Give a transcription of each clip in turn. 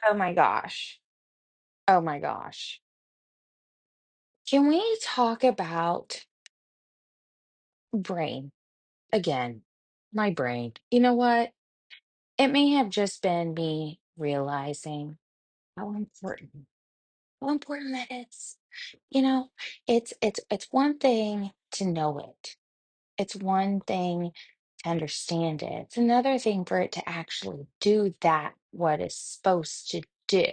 Oh my gosh. Oh my gosh. Can we talk about brain again? My brain. You know what? It may have just been me realizing how important, how important that is. You know, it's one thing to know it. It's one thing to understand it. It's another thing for it to actually do that what it's supposed to do.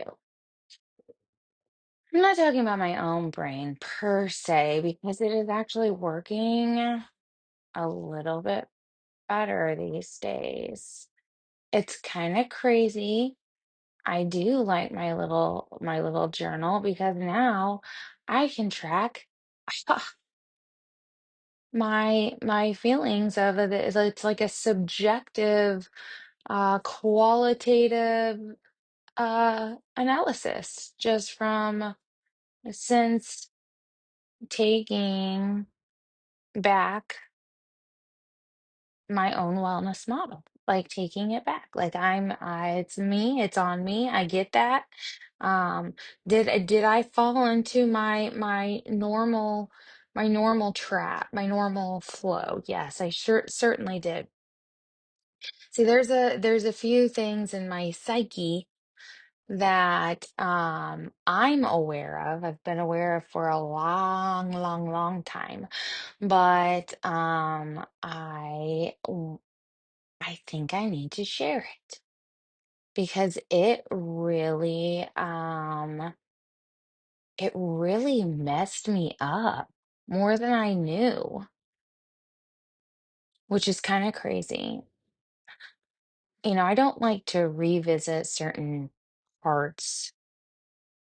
I'm not talking about my own brain per se, because it is actually working a little bit better these days. It's kind of crazy. I do like my little journal because now I can track my feelings of it. It's like a subjective, qualitative analysis just from since taking back my own wellness model, like taking it back. Like it's me, it's on me. I get that. Um, did I fall into my normal trap, my normal flow? Yes, I certainly did. See, there's a few things in my psyche that I'm aware of. I've been aware of for a long, long, long time. But I think I need to share it because it really messed me up more than I knew, which is kind of crazy. I don't like to revisit certain parts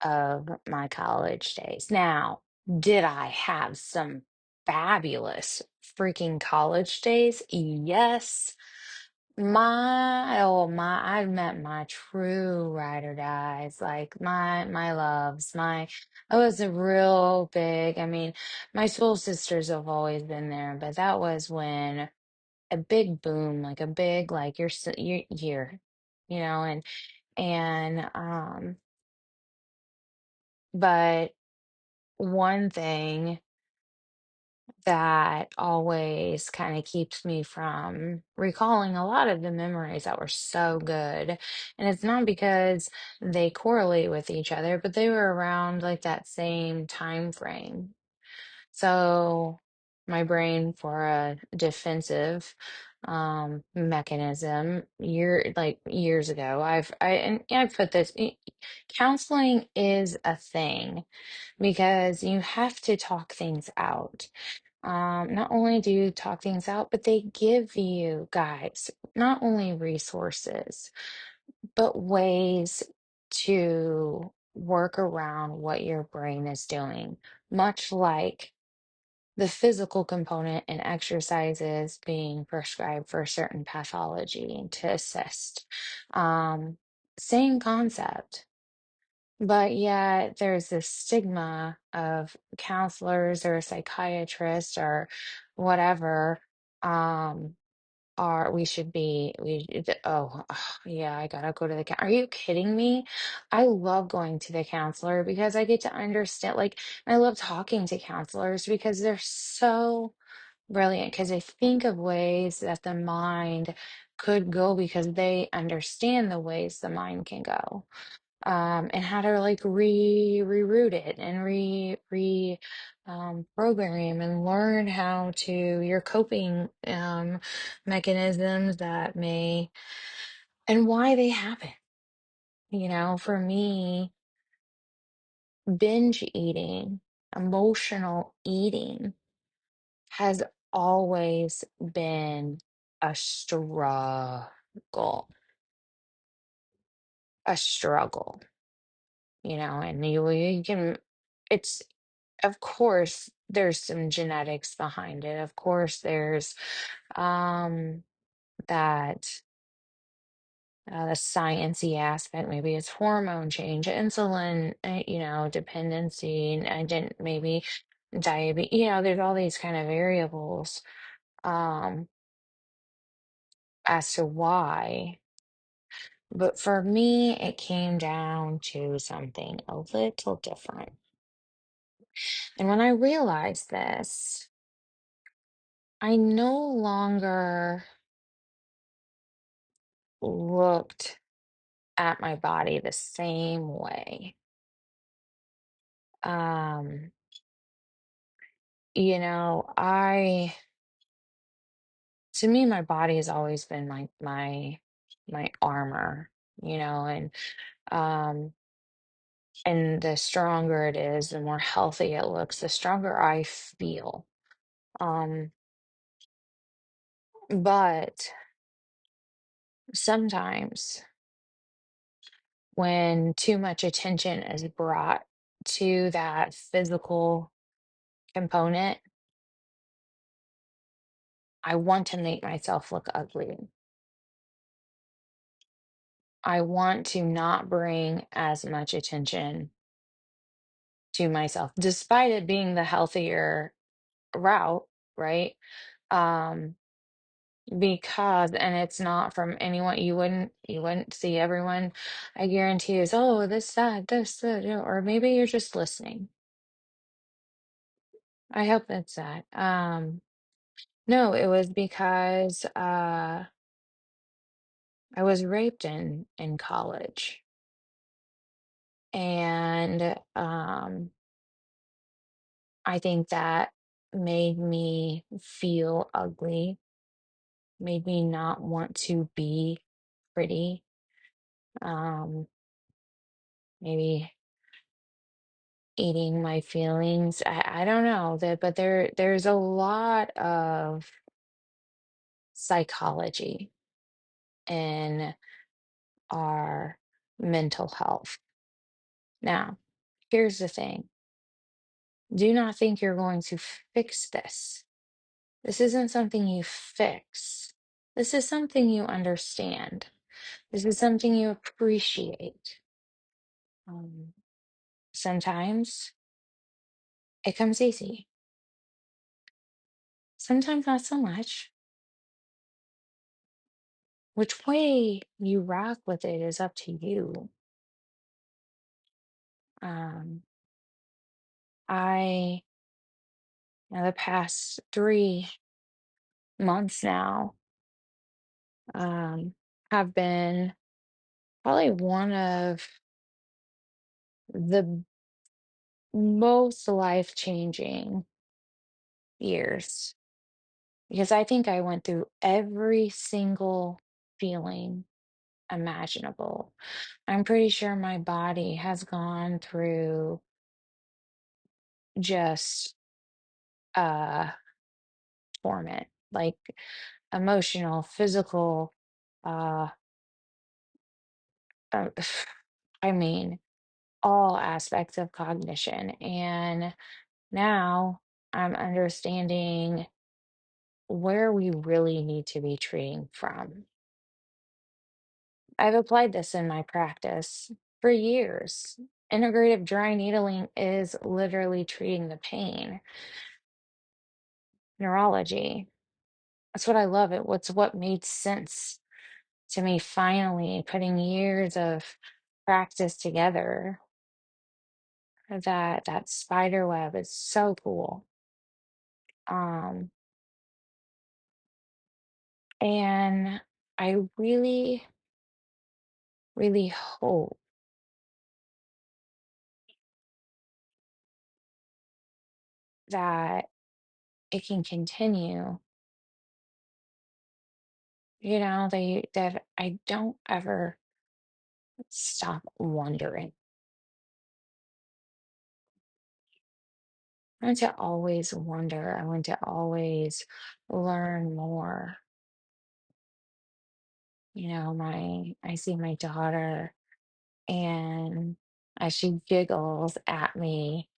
of my college days. Now, did I have some fabulous freaking college days? Yes. I've met my true ride or dies, like my loves, I was a real big, I mean, my soul sisters have always been there, but that was when a big boom, like a big, like you're here, you know, and but one thing that always kind of keeps me from recalling a lot of the memories that were so good. And it's not because they correlate with each other, but they were around like that same time frame. So my brain, for a defensive mechanism, years ago, I've put this, counseling is a thing because you have to talk things out. Not only do you talk things out, but they give you guys not only resources, but ways to work around what your brain is doing, much like the physical component in exercises being prescribed for certain pathology to assist. Um, Same concept. But yet there's this stigma of counselors or psychiatrists or whatever, um, are we should be yeah, I gotta go to the are you kidding me? I love going to the counselor because I get to understand, like, I love talking to counselors because they're so brilliant because they think of ways that the mind could go because they understand the ways the mind can go, and how to like reroute it and program and learn how to your coping mechanisms that may and why they happen. For me, binge eating, emotional eating has always been a struggle, and you can, it's, of course, there's some genetics behind it. Of course, there's um that the sciencey aspect. Maybe it's hormone change, insulin, dependency, and I didn't maybe diabetes. There's all these kind of variables um as to why. But for me, it came down to something a little different. And when I realized this, I no longer looked at my body the same way. Um, to me, my body has always been my armor, you know, um and the stronger it is, the more healthy it looks, the stronger I feel. Um, but sometimes when too much attention is brought to that physical component, I want to make myself look ugly. I want to not bring as much attention to myself, despite it being the healthier route, right? Um, because, and it's not from anyone, you wouldn't see everyone, I guarantee is, oh, this, or maybe you're just listening. I hope it's that. No, it was because I was raped in college. And I think that made me feel ugly, made me not want to be pretty. Um, maybe eating my feelings. I don't know that, but there's a lot of psychology in our mental health. Now, here's the thing. Do not think you're going to fix this. This isn't something you fix. This is something you understand. This is something you appreciate. Um, Sometimes it comes easy. Sometimes not so much. Which way you rock with it is up to you. Um, I, the past 3 months now, um, have been probably one of the most life-changing years because I think I went through every single feeling imaginable. I'm pretty sure my body has gone through just uh torment, like emotional, physical, uh, uh I mean, all aspects of cognition. And now I'm understanding where we really need to be treating from. I've applied this in my practice for years. Integrative dry needling is literally treating the pain. Neurology. That's what I love. What's what made sense to me finally, putting years of practice together. That spider web is so cool. Um, and I really, really hope that it can continue. That I don't ever stop wondering. I want to always wonder. I want to always learn more. I see my daughter, and as she giggles at me,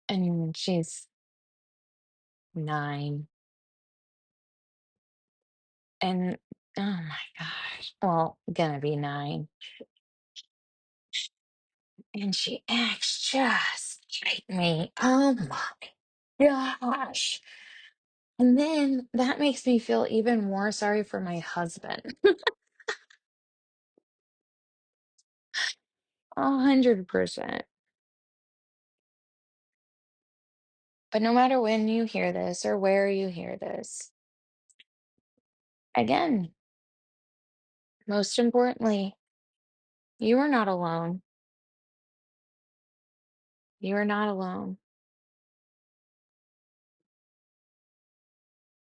and she's 9, and oh my gosh, well, gonna be 9, and she acts just like me. Oh my gosh. And then that makes me feel even more sorry for my husband. 100%. But no matter when you hear this or where you hear this, again, most importantly, you are not alone. You are not alone.